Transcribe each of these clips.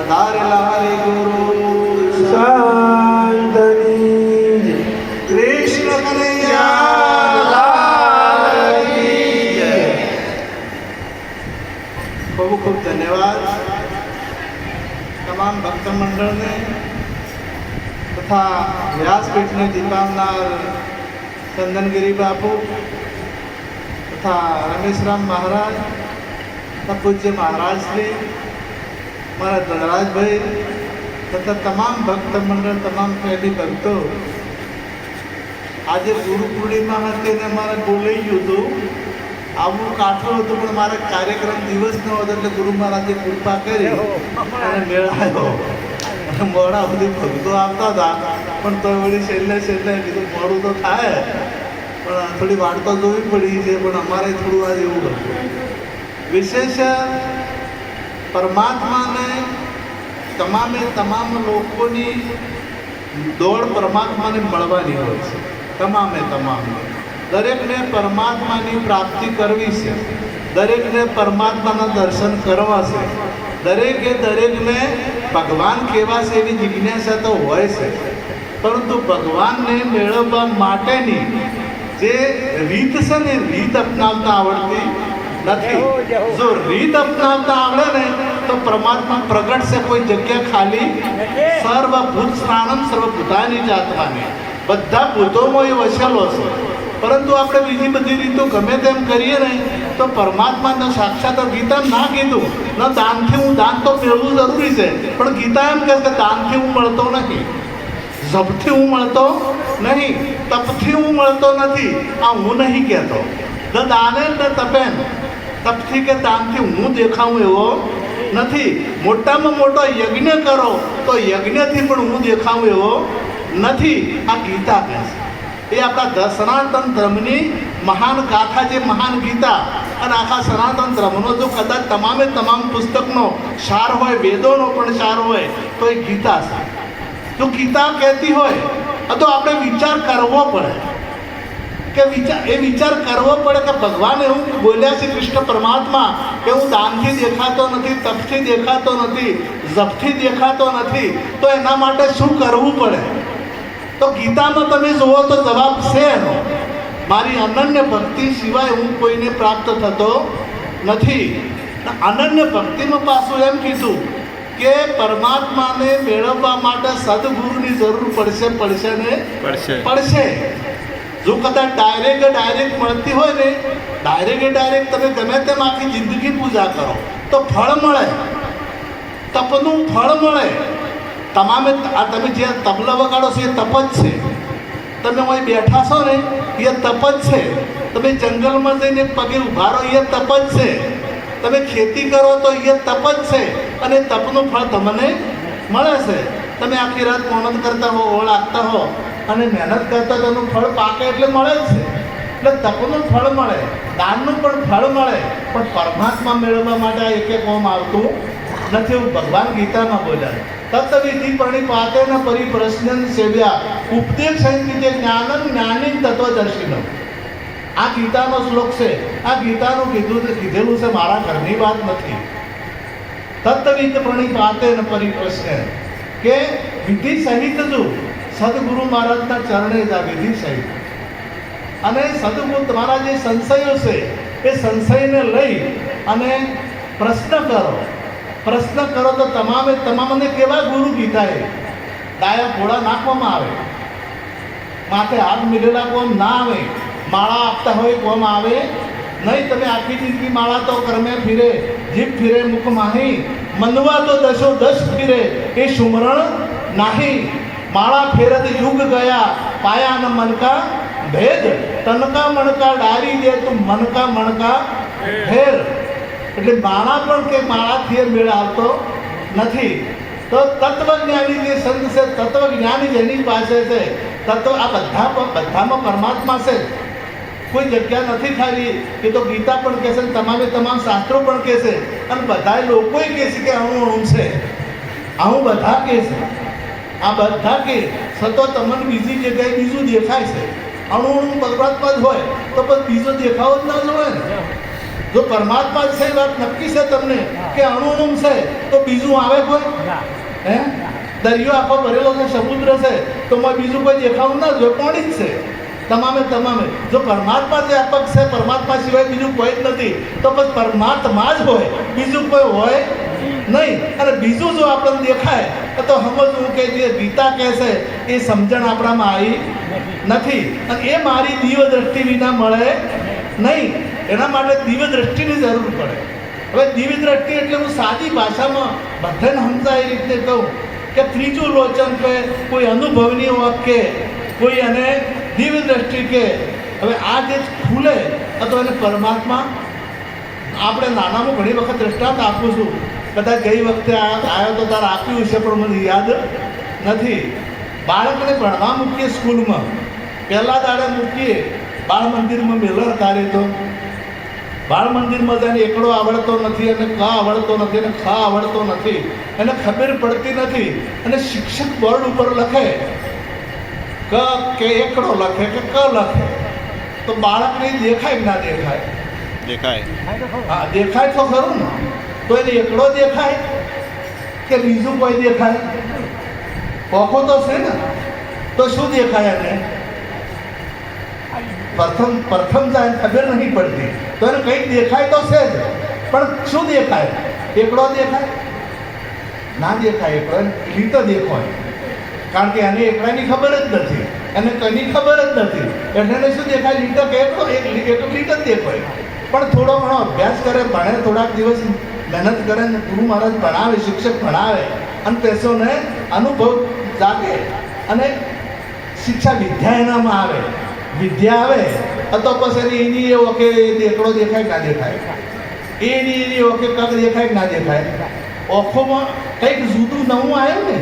પધારેલા હરે ગુરુ શાંતની કૃષ્ણ કનૈયા ખૂબ ખૂબ ધન્યવાદ તમામ ભક્ત મંડળને તથા વ્યાસપીઠને દીપાવનાર ચંદનગીરી બાપુ તથા રમેશરામ મહારાજ તથા પૂજ્ય મહારાજ શ્રી મારા ધનરાજભાઈ તથા તમામ ભક્ત મંડળ તમામ પ્રેમી ભક્તો, આજે ગુરુ પૂર્ણિમા હતી અને મારે બોલાઈ ગયું હતું, આવું કાઠું હતું, પણ મારે કાર્યક્રમ દિવસ ન હતો એટલે ગુરુ મહારાજે કૃપા કરી અને મેળાયો અને મોડા બધી ભક્તો આવતા હતા, પણ તો વળી છેલ્લે કીધું મોડું તો થાય પણ થોડી વાટ તો જોવી પડી છે, પણ અમારે થોડું આજે એવું હતું. વિશેષ પરમાત્માને તમામ લોકોની દોડ પરમાત્માને મળવાની હોય છે. તમામ દરેકને પરમાત્માની પ્રાપ્તિ કરવી છે, દરેકને પરમાત્માના દર્શન કરવા છે, દરેકને ભગવાન કેવા છે એવી જિજ્ઞાસા તો હોય છે, પરંતુ ભગવાનને મેળવવા માટેની જે રીત છે ને રીત અપનાવતા આવડતી નથી. જો રીત અપનાવતા આવડે ને તો પરમાત્મા પ્રગટ છે કોઈ જગ્યા ખાલી. સર્વભૂત સ્નાનમ સર્વભૂતાની જાતવાની, બધા ભૂતોમાં એ વસેલો છે, પરંતુ આપણે બીજી બધી રીતો ગમે તેમ કરીએ ને તો પરમાત્માને સાક્ષાત ગીતા ના કીધું ન દાનથી હું દાન તો મેળવવું જરૂરી છે, પણ ગીતા એમ કહે કે દાનથી હું મળતો નહીં, જપથી હું મળતો નહીં, તપથી હું મળતો નથી. આ હું નહીં કહેતો. ન દાને ન તપેન, તપથી કે દાનથી હું દેખાવું એવો નથી. મોટામાં મોટો યજ્ઞ કરો તો યજ્ઞથી પણ હું દેખાવું એવો નથી. આ ગીતા કહે છે. એ આપણા સનાતન ધર્મની મહાન ગાથા, જે મહાન ગીતા અને આખા સનાતન ધર્મનો જો કદાચ તમામ પુસ્તકનો સાર હોય, વેદોનો પણ સાર હોય તો એ ગીતા છે. જો ગીતા કહેતી હોય તો આપણે વિચાર કરવો પડે કે વિચાર કરવો પડે કે ભગવાન એવું બોલ્યા છે, કૃષ્ણ પરમાત્મા કે હું દાનથી દેખાતો નથી, તપથી દેખાતો નથી, જપથી દેખાતો નથી, તો એના માટે શું કરવું પડે? તો ગીતામાં તમે જુઓ તો જવાબ છે એનો, મારી અનન્ય ભક્તિ સિવાય હું કોઈને પ્રાપ્ત થતો નથી. અનન્ય ભક્તિમાં પાછું એમ કીધું કે પરમાત્માને મેળવવા માટે સદગુરુની જરૂર પડશે. જો કદાચ ડાયરેક્ટ મળતી હોય ને, ડાયરેક્ટ તમે ગમે તેમ આખી જિંદગી પૂજા કરો તો ફળ મળે, તપનું ફળ મળે. તમે જે તબલા વગાડો છો એ તપ જ છે, તમે અહીં બેઠા છો ને એ તપ જ છે, તમે જંગલમાં જઈને પગે ઉભા રહો એ તપ જ છે, તમે ખેતી કરો તો એ તપ જ છે, અને તપનું ફળ તમને મળે છે. તમે આખી રાત મહેનત કરતા હો, ઓળ આપતા હો અને મહેનત કરતા તેનું ફળ પાકે એટલે મળે જ છે. એટલે તપનું ફળ મળે, દાનનું પણ ફળ મળે, પણ પરમાત્મા મેળવવા માટે એક કોમ આવતું નથી. એવું ભગવાન ગીતામાં બોલ્યા, તત્વિધિ પ્રણિપાતે ન પરિપ્રશ્ન સેવ્યા ઉપદેશ સંગીતે જ્ઞાનમ જ્ઞાની તત્વદર્શિનો. આ ગીતાનો શ્લોક છે. આ ગીતાનું કીધેલું છે, મારા ઘરની વાત નથી. તત્વિધ પ્રણિપાતે ન પરિપ્રશ્ન, કે વિધિ સહિત જો સદગુરુ મહારાજના ચરણે જ આ વિધિ સહિત, અને સદગુરુ તમારા જે સંશયો છે એ સંશયને લઈ અને પ્રશ્ન કરો તો તમામને કેવા ગુરુ ગીતાએ ડાયા ઘોડા નાખવામાં આવે, માથે હાથ મિલેલા કોમ ના આવે, માળા આપતા હોય કોમ આવે નહીં. તમે આખી જિંદગી માળા તો કર્મે ફિરે, જીભ ફિરે મુખ માહી, મનવા તો દશો દશ ફિરે એ સુમરણ નાહી. માળા ફેરત યુગ ગયા પાયા ન મનકા ભેદ, તનકા મણકા ડારી દે તું મનકા મણકા ફેર. એટલે માળા પણ કે માળાથી મેળ આવતો નથી. તો તત્વજ્ઞાની જે સંત છે, તત્વજ્ઞાની જેની પાસે છે, આ બધામાં પરમાત્મા છે. કોઈ જગ્યા નથી ખાલી. એ તો ગીતા પણ કહે છે, તમામ શાસ્ત્રો પણ કહે છે, અને બધા લોકોએ કહે છે કે અણુ છે, આવું બધા કહે છે. આ બધા કે સતો તમને બીજી જગ્યાએ બીજું દેખાય છે. અણુ પરમાત્મા જ હોય તો પછી બીજો દેખાવો જ ના જ હોય ને. જો પરમાત્મા છે એ વાત નક્કી છે તમને કે અણુનું છે તો બીજું આવે કોઈ હે દરિયો આખો ભરેલો છે, સમુદ્ર છે, તો બીજું કોઈ દેખાવું ના જોઈએ, પાણી જ છે તમામે. જો પરમાત્મા વ્યાપક છે, પરમાત્મા સિવાય બીજું કોઈ જ નથી, તો બસ પરમાત્મા જ હોય, બીજું કોઈ હોય નહીં. અને બીજું જો આપણને દેખાય તો સમજવું કે જે ગીતા કહે છે એ સમજણ આપણામાં આવી નથી, અને એ મારી દિવ્ય દ્રષ્ટિ વિના મળે નહીં. એના માટે દિવ્ય દ્રષ્ટિની જરૂર પડે. હવે દિવ્ય દ્રષ્ટિ એટલે હું સાદી ભાષામાં બધાને સમજાય એ રીતે કહું કે ત્રીજું લોચન કે કોઈ અનુભવની ઓળખ કે કોઈ અને દિવ્ય દ્રષ્ટિ કે. હવે આ જે ખુલે તો એને પરમાત્મા આપણે નાનામાં ઘણી વખત દ્રષ્ટાંત આપું છું, કદાચ ગઈ વખતે આવ્યો તો તારે આપ્યું છે પણ મને યાદ નથી. બાળકને ભણવા મૂકીએ સ્કૂલમાં, પહેલા દાડે મૂકીએ બાળ મંદિરમાં મેલર તારે તો બાળ મંદિરમાં જઈને એકડો આવડતો નથી અને ક આવડતો નથી અને ખ આવડતો નથી, એને ખબર પડતી નથી, અને શિક્ષક બોર્ડ ઉપર લખે કે એકડો લખે કે ક લખે તો બાળકને દેખાય કે ના દેખાય? હા, દેખાય તો ખરું ને. તો એને એકડો દેખાય કે બીજું કોઈ દેખાય? ઓખો તો છે ને, તો શું દેખાય એને? પ્રથમ જાય ખબર નહીં પડતી, તો એને કંઈક દેખાય તો છે જ, પણ શું દેખાય? એકડો દેખાય? ના દેખાય. એકડો લીટો દેખાય, કારણ કે એને એકડાની ખબર જ નથી, એને કની ખબર જ નથી, એટલે એને શું દેખાય? લીટો કે એકડો? એક લીટો જ દેખાય. પણ થોડો ઘણો અભ્યાસ કરે, ભણે, થોડાક દિવસ મહેનત કરે ને ગુરુ મહારાજ ભણાવે, શિક્ષક ભણાવે, અને પેશોને અનુભવ જાગે અને શિક્ષા વિદ્યા એનામાં આવે. વિદ્યા આવે તો પછી એની એ ઓકે એકડો દેખાય ના દેખાય? એની ઓકે કક દેખાય ના દેખાય? ઓખોમાં કંઈક જુદું નવું આવ્યું ને.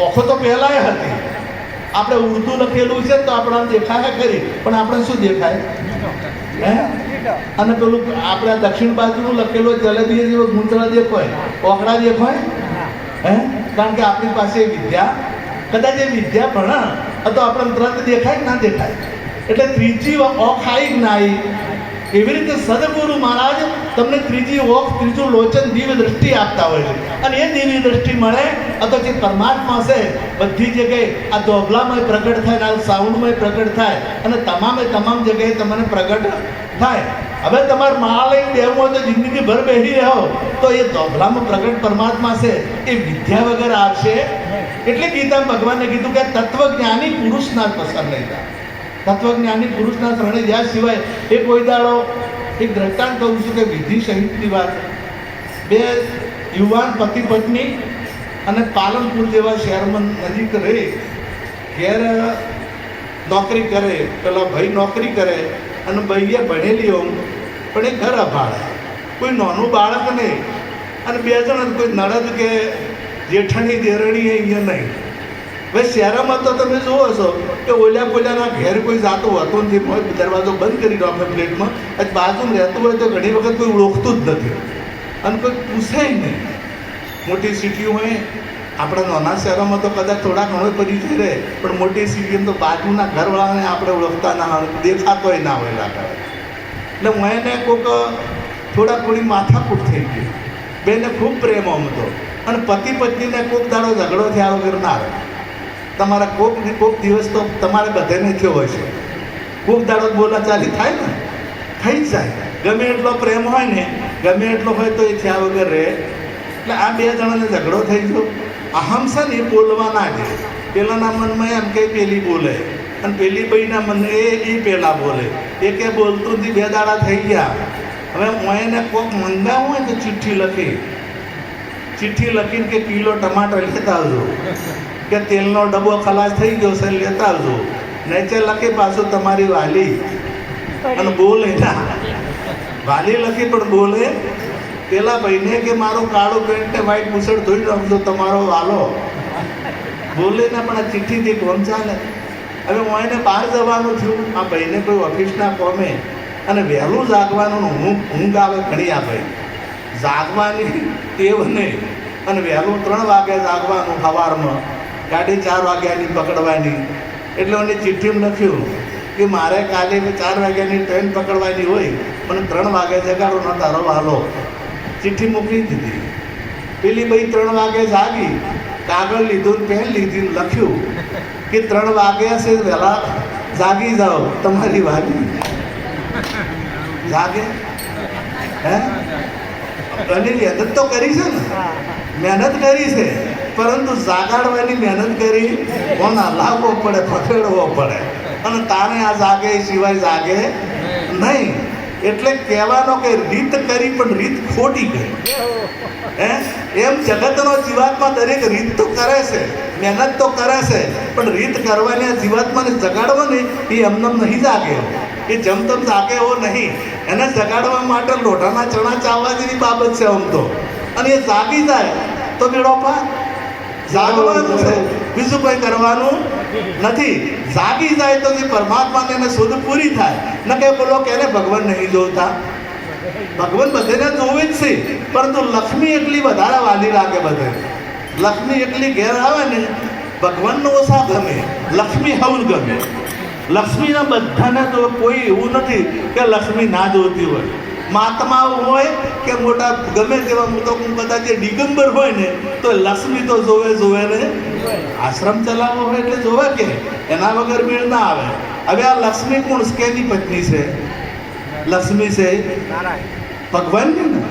ઓખો તો પહેલાંય હતી, આપણે ઉર્દુ લખેલું છે તો આપણા દેખાય ખરી, પણ આપણે શું દેખાય? હે? અને પેલું આપણે દક્ષિણ બાજુનું લખેલું જલેબી જેવો ગૂંચળા દેખાય, ઓકડા દેખાય? હે? કારણ કે આપણી પાસે વિદ્યા, કદાચ એ વિદ્યા ભણા તો આપણને તરત દેખાય કે ના દેખાય? એટલે ત્રીજી ઓખ આવી કે ના આવી? એવી રીતે સદગુરુ મહારાજ તમને ત્રીજી ઓખ, ત્રીજું લોચન, દિવ્ય દ્રષ્ટિ આપતા હોય છે. અને એ દિવ્ય દ્રષ્ટિ મળે તો જે પરમાત્મા છે બધી જગ્યાએ આ દોભલામાં પ્રગટ થાય, આ સાઉન્ડમાં પ્રગટ થાય, અને તમામ જગ્યાએ તમને પ્રગટ થાય. હવે તમારે માળા લઈને બેહવું હોય તો જિંદગીભર બેસી રહો તો એ દોભલામાં પ્રગટ પરમાત્મા છે એ વિદ્યા વગર આવશે. એટલે ગીતા ભગવાને કીધું કે તત્વજ્ઞાની પુરુષના પસંદ નહીં થાય. તત્વજ્ઞાની પુરુષના શરણે જ્યાં સિવાય એ કોઈ દાડો એક દ્રષ્ટાંત કહું છું કે વિધિ સહિતની વાત. બે યુવાન પતિ પત્ની અને પાલનપુર જેવા શહેરમાં નજીક રહે, ઘેર નોકરી કરે, પેલા ભાઈ નોકરી કરે અને ભાઈએ ભણેલી હોમ પણ એ ઘર અભાળે, કોઈ નાનું બાળક નહીં, અને બે જણ કોઈ નળદ કે જેઠાણી દેરણી અહીંયા નહીં. હવે શહેરમાં તો તમે જુઓ છો કે ઓલ્યા પોલ્યાના ઘેર કોઈ જાતો હતો નથી, દરવાજો બંધ કરી દો આપણે પ્લેટમાં, બાજુમાં રહેતું હોય તો ઘણી વખત કોઈ ઓળખતું જ નથી અને કોઈ પૂછે નહીં. મોટી સિટીઓ હોય, આપણા નાના શહેરોમાં તો કદાચ થોડા ઘણો પરિચય રહે, પણ મોટી સિટીમાં તો બાજુના ઘરવાળાને આપણે ઓળખતા ના હોય, દેખાતોય ના હોય લાગે. એટલે હું એને કોઈક થોડી માથાકૂટ થઈ ગઈ. બેને ખૂબ પ્રેમ હતો, અને પતિ પત્નીને કોઈક દાડો ઝઘડો થયા વગર ના આવે. તમારા કોઈક દિવસ તો તમારે બધાને થયો હોય છે, કોઈક દાડો બોલાચાલી થાય ને, થઈ જ જાય. ગમે એટલો પ્રેમ હોય ને, ગમે એટલો હોય તો એ થયા વગર રહે. એટલે આ બે જણાને ઝઘડો થઈ ગયો. અહમ છે ને એ બોલવા ના દે. પેલાના મનમાં એમ કે પેલી બોલે, અને પેલી ભાઈના મને એ પેલા બોલે, એ કે બોલતું નથી. બે દાડા થઈ ગયા. હવે હું એને કોઈક મંગાવું હોય તો ચિઠ્ઠી લખીને કે કિલો ટમાટર લેતા આવજો, કે તેલનો ડબ્બો ખલાસ થઈ ગયો છે લેતા આવજો. નીચે લખી પાછું તમારી વાલી, અને બોલે ના. વાલી લખી પણ બોલે. પેલા ભાઈને કે મારું કાળું પેન્ટ ને વ્હાઈટ બુશર્ટ ધોઈ નાખજો તમારો વાલો, બોલે ના. પણ આ ચિઠ્ઠીથી કોણ ચાલે? હવે હું એને બહાર જવાનું છું, આ ભાઈને કોઈ ઓફિસના કોમે, અને વહેલું જાગવાનું, ઊંઘ આવે ઘણી આપે, જાગવાની ટેવ નહીં, અને વહેલું 3 વાગે જાગવાનું સવારમાં, ગાડી 4 વાગ્યાની પકડવાની. એટલે મને ચિઠ્ઠીમાં લખ્યું કે મારે કાલે 4 વાગ્યાની ટ્રેન પકડવાની હોય, મને 3 વાગે જગાડો ન તારો વાલો. ચિઠ્ઠી મોકલી દીધી. પેલી ભાઈ 3 વાગે જાગી, કાગળ લીધું, પેન લીધી, લખ્યું કે 3 વાગ્યા છે, વહેલા જાગી જાઓ, તમારી વાગી જાગે. હે અને મહેનત તો કરી છે ને, મહેનત કરી છે, પરંતુ જાગાડવાની મહેનત કરી કોના લાવવો પડે, પકડવો પડે, અને તારે આ જાગે સિવાય જાગે નહીં. એટલે કહેવાનો કે રીત કરી પણ રીત ખોટી ગઈ. હે એમ જગતનો જીવાત્મા દરેક રીત તો કરે છે, મહેનત તો કરે છે, પણ રીત કરવાની આ જીવાત્માને જગાડવાની એ એમને નહીં જાગે, એ જમતમ જાગે એવો નહીં. એને જગાડવા માટે લોઢાના ચણા ચાવવા જેવી બાબત છે આમ તો. અને એ જાગી જાય તો બેડો પાર. જાગવાનું છે, બીજું કંઈ કરવાનું નથી. જાગી જાય તો જે પરમાત્માને એને શોધ પૂરી થાય. ન કે બોલો કે એને ભગવાન નહીં જોતા, ભગવાન બધાને જોવે જ છે, પરંતુ લક્ષ્મી એટલી વધારે વાલી લાગે બધે. લક્ષ્મી એટલી ઘેર આવે ને, ભગવાનનો ઓછા ગમે, લક્ષ્મી હવું ગમે. લક્ષ્મીના બધાને તો કોઈ એવું નથી કે લક્ષ્મી ના જોતી હોય. મહાત્મા હોય કે મોટા ગમે તેવા તો કદાચ જે દિગંબર હોય ને, તો લક્ષ્મી તો જોવે ને. આશ્રમ ચલાવવો હોય એટલે જોવે કે એના વગર મેળ ના આવે. હવે આ લક્ષ્મી કોણ કેની પત્ની છે? લક્ષ્મી છે ભગવાનની ને.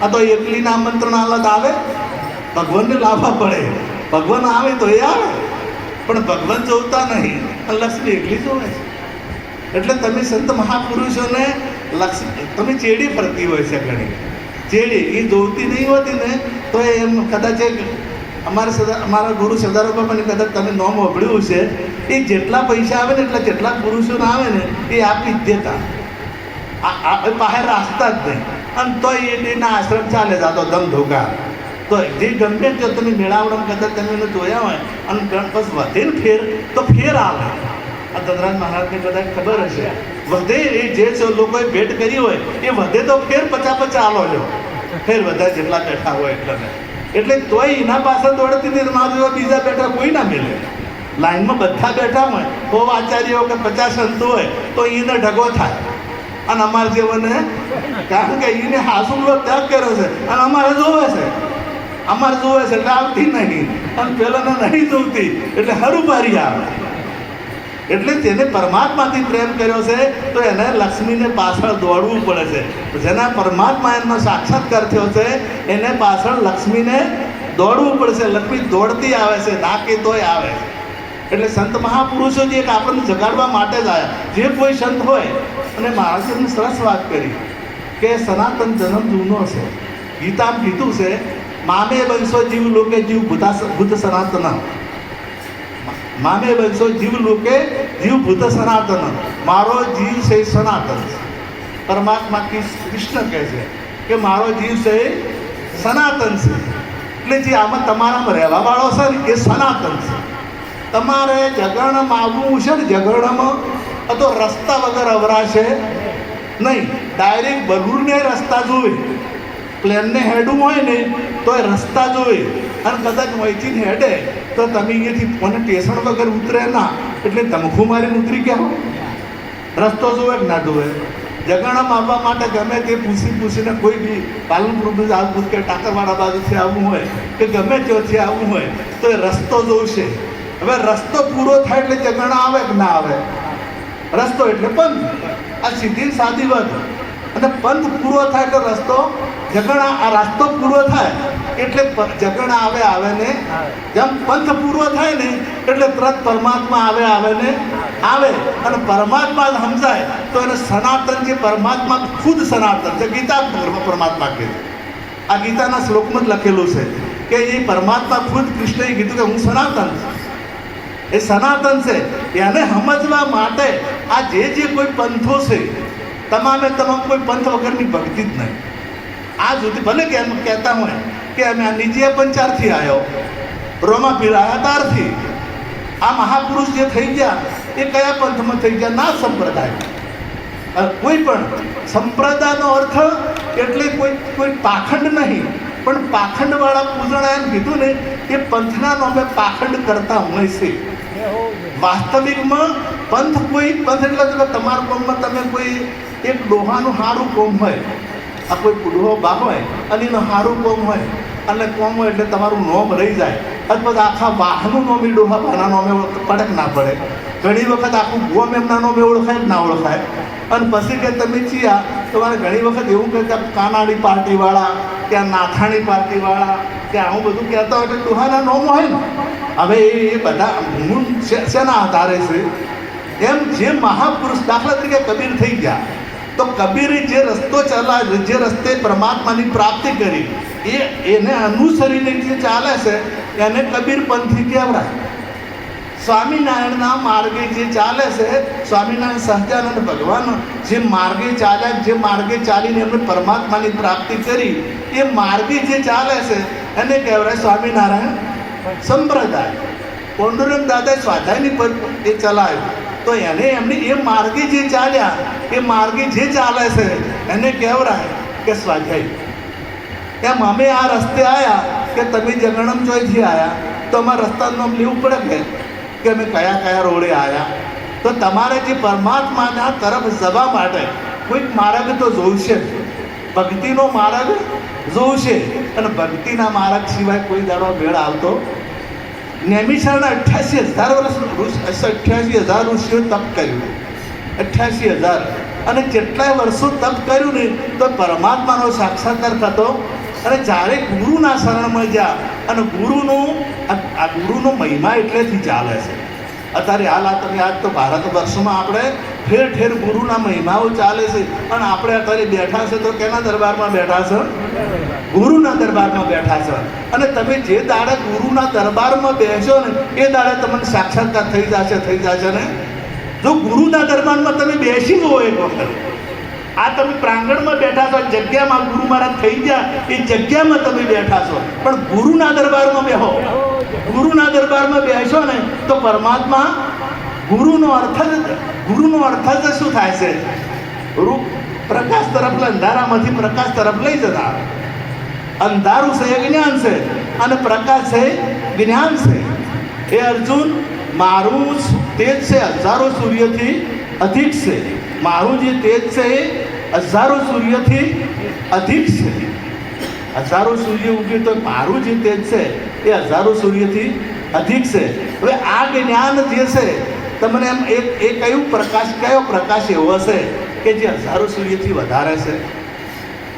આ તો એકલીના આમંત્રણ અલગ આવે, ભગવાનને લાવવા પડે. ભગવાન આવે તો એ આવે, પણ ભગવાન જોતા નહીં, લક્ષ્મી એકલી જોવે છે. એટલે તમે સંત મહાપુરુષોને લક્ષ્મી તમે ચેડી ફરતી હોય છે ઘણી ચેડી, એ જોતી નહીં હોતી ને તો એમ કદાચ અમારા ગુરુ સરદાર બાપાને કદાચ તમે નોમ વાપર્યું છે, એ જેટલા પૈસા આવે ને એટલા જેટલા પુરુષોને આવે ને એ આપી જ દેતા, બહાર રાખતા જ નહીં. અને તોય એના આશ્રમ ચાલે જાતો દમ ધોકા. તો જે ગમે તે તમે મેળાવડા કદાચ તમે એને જોયા હોય અને બસ વધે ને ફેર તો ફેર આવે. આ ધનરાજ મહારાજને કદાચ ખબર હશે, વધે એ જે લોકોએ ભેટ કરી હોય એ વધે તો ફેર 50-50 આલો લો, ફેર બધા જેટલા બેઠા હોય એટલે તોય એના પાછળ દોડતી નિર્માણ બીજા બેઠા કોઈ ના મળે. લાઈનમાં બધા બેઠા હોય, તો આચાર્યો કે 50 સંતો હોય તો એને ઢગો થાય. અને અમારે જેવોને કારણ કે એને હાસુલો ત્યાગ કર્યો છે અને અમારે જોવે છે, એટલે આવતી નહીં, અને પેલાને નહીં જોતી એટલે હરુભારી આવે. એટલે તેને પરમાત્માથી પ્રેમ કર્યો છે તો એને લક્ષ્મીને પાછળ દોડવું પડે છે. જેના પરમાત્મા એનો સાક્ષાત્કાર થયો છે એને પાછળ લક્ષ્મીને દોડવું પડશે. લક્ષ્મી દોડતી આવે છે, ના કે તોય આવે. એટલે સંત મહાપુરુષો જે આપણને જગાડવા માટે જ આવ્યા. જે કોઈ સંત હોય, અને મહારાજે સરસ વાત કરી કે સનાતન જન્મ જૂનો છે. ગીતામાં કીધું છે, મામે વંશો જીવ લોકે જીવ ભૂત સનાતન, મામે વંશો જીવ લોકે જીવ ભૂત સનાતન, મારો જીવ છે સનાતન. પરમાત્મા કૃષ્ણ કહે છે કે મારો જીવ છે સનાતન છે. એટલે જે આમાં તમારામાં રહેવા વાળો છે ને એ સનાતન છે. તમારે જગરણમાં આવવું છે ને, જગરણમાં તો રસ્તા વગર અવરાશે નહીં. ડાયરેક્ટ બલૂરને રસ્તા જોવે, પ્લેનને હેડવું હોય ને તો એ રસ્તા જોવે. અને કદાચ વહીથી હેડે તો તમે અહીંયાથી મને સ્ટેશન વગર ઉતરે ના, એટલે ધમખું મારીને ઉતરી ગયા હો. રસ્તો જોવે કે ના જોવે. જગરણમાં આવવા માટે ગમે તે પૂછીને કોઈ બી પાલનપુર આવવું કે ટાકરવાડા બાજુથી આવવું હોય કે ગમે ત્યાંથી આવવું હોય તો એ રસ્તો જોશે. હવે રસ્તો પૂરો થાય એટલે જગરણા આવે કે ના આવે? રસ્તો એટલે પંથ. આ સીધી સાદી વાત. અને પંથ પૂરો થાય એટલે રસ્તો જગરણા, આ રસ્તો પૂરો થાય એટલે જગરણા આવે ને. જેમ પંથ પૂરો થાય ને એટલે તરત પરમાત્મા આવે ને આવે. અને પરમાત્મા સમજાય તો એને સનાતન, જે પરમાત્મા ખુદ સનાતન છે. ગીતા પરમાત્મા કહે, આ ગીતાના શ્લોકમાં જ લખેલું છે કે એ પરમાત્મા ખુદ કૃષ્ણએ કીધું કે હું સનાતન છું. એ સનાતન છે. એને સમજવા માટે આ જે કોઈ પંથો છે, તમામે તમામ કોઈ પંથ વગરની ભક્તિ જ નહીં. આ સુધી ભલે કે એમ કહેતા હોય કે અમે આ નીચે પંચારથી આવ્યો, રોમા પીરાયા તારથી. આ મહાપુરુષ જે થઈ ગયા એ કયા પંથમાં થઈ ગયા? ના સંપ્રદાય. કોઈ પણ સંપ્રદાયનો અર્થ એટલે કોઈ પાખંડ નહીં, પણ પાખંડવાળા પૂજણા એમ કીધું ને કે પંથના નામે પાખંડ કરતા હોય છે. વાસ્તવિકમાં પંથ એટલે કે તમારા કોમમાં તમે કોઈ એક ડોહાનું સારું કોમ હોય, આ કોઈ ડોહો બા હોય અને એનું સારું કોમ હોય અને કોમ હોય એટલે તમારું નોમ રહી જાય. અથવા આખા વાહનું નોમ એ ડોહા બાના નોમે પડે કે ના પડે. ઘણી વખત આખું ગોમ એમના નોમે ઓળખાય કે ના ઓળખાય. અને પછી કે તમે ચિયા તમારે ઘણી વખત એવું કહે કે કાનાડી પાર્ટીવાળા કે નાથાણી પાર્ટીવાળા કે આવું બધું કહેતા હોય એટલે ડોહાના નોમ હોય ને. હવે એ બધા મૂળ શેના આધારે છે? એમ જે મહાપુરુષ દાખલા તરીકે કબીર થઈ ગયા, તો કબીરે જે રસ્તો ચલાવ્યો, જે રસ્તે પરમાત્માની પ્રાપ્તિ કરી, એને અનુસરીને જે ચાલે છે એને કબીર પંથી કહેવાય. સ્વામિનારાયણના માર્ગે જે ચાલે છે, સ્વામિનારાયણ સહજાનંદ ભગવાન જે માર્ગે ચાલ્યા, જે માર્ગે ચાલીને એમને પરમાત્માની પ્રાપ્તિ કરી, એ માર્ગે જે ચાલે છે એને કહેવાય સ્વામિનારાયણ સંપ્રદાય. પાંડુરંગ દાદાએ સ્વાધ્યાયની એ ચલાવ્યું, તો એને એમને એ માર્ગે જે ચાલ્યા, એ માર્ગે જે ચાલે છે એને કહેવાય કે સ્વાધ્યાય. એમ અમે આ રસ્તે આવ્યા કે તમે જગણમ ચોઈથી આવ્યા, તો અમારા રસ્તાનું નામ લેવું પડે કે અમે કયા કયા રોડે આવ્યા. તો તમારે જે પરમાત્માના તરફ જવા માટે કોઈક માર્ગ તો જોઈશે, ભક્તિનો માર્ગ જોઈશે. અને ભક્તિના માર્ગ સિવાય કોઈ દાડો ભેળ આવતો. નેમિષાળના 88,000 વર્ષ 88,000 ઋષિઓ તપ કર્યું, 88,000. અને જેટલાય વર્ષો તપ કર્યું ને તો પરમાત્માનો સાક્ષાત્કાર થતો. અને જ્યારે ગુરુના શરણમાં જ્યાં અને ગુરુનો મહિમા એટલેથી ચાલે છે. અત્યારે હાલ તમે આજ તો ભારત વર્ષમાં આપણે ઠેર ઠેર ગુરુના મહિમાઓ ચાલે છે. અને આપણે અત્યારે બેઠા છે તો કેના દરબારમાં બેઠા છે? ગુરુના દરબારમાં બેઠા છે. અને તમે જે દાડે ગુરુના દરબારમાં બેસો ને એ દાડે તમને સાક્ષાત્કાર થઈ જશે ને. જો ગુરુના દરબારમાં તમે બેસી જુઓ એક વખત, આ તમે પ્રાંગણમાં બેઠા છો, જગ્યામાં ગુરુ મહારાજ થઈ ગયા, એ જગ્યામાં તમે બેઠા છો, પણ ગુરુના દરબારમાં બેહો. ગુરુના દરબારમાં બેસો ને તો પરમાત્મા ગુરુનો અર્થ જ શું થાય છે? પ્રકાશ તરફ, અંધારામાંથી પ્રકાશ તરફ લઈ જતા. અંધારું છે એ જ્ઞાન છે અને પ્રકાશ છે જ્ઞાન છે. એ અર્જુન, મારું તેજ છે હજારો સૂર્યથી અધિક છે. મારું જે તેજ છે એ હજારો સૂર્યથી અધિક છે. હજારો સૂર્ય ઉગે તો મારું જે તેજ છે એ હજારો સૂર્યથી અધિક છે. હવે આ જ્ઞાન જે છે તમને એમ એ કયો પ્રકાશ એવો હશે કે જે હજારો સૂર્યથી વધારે છે?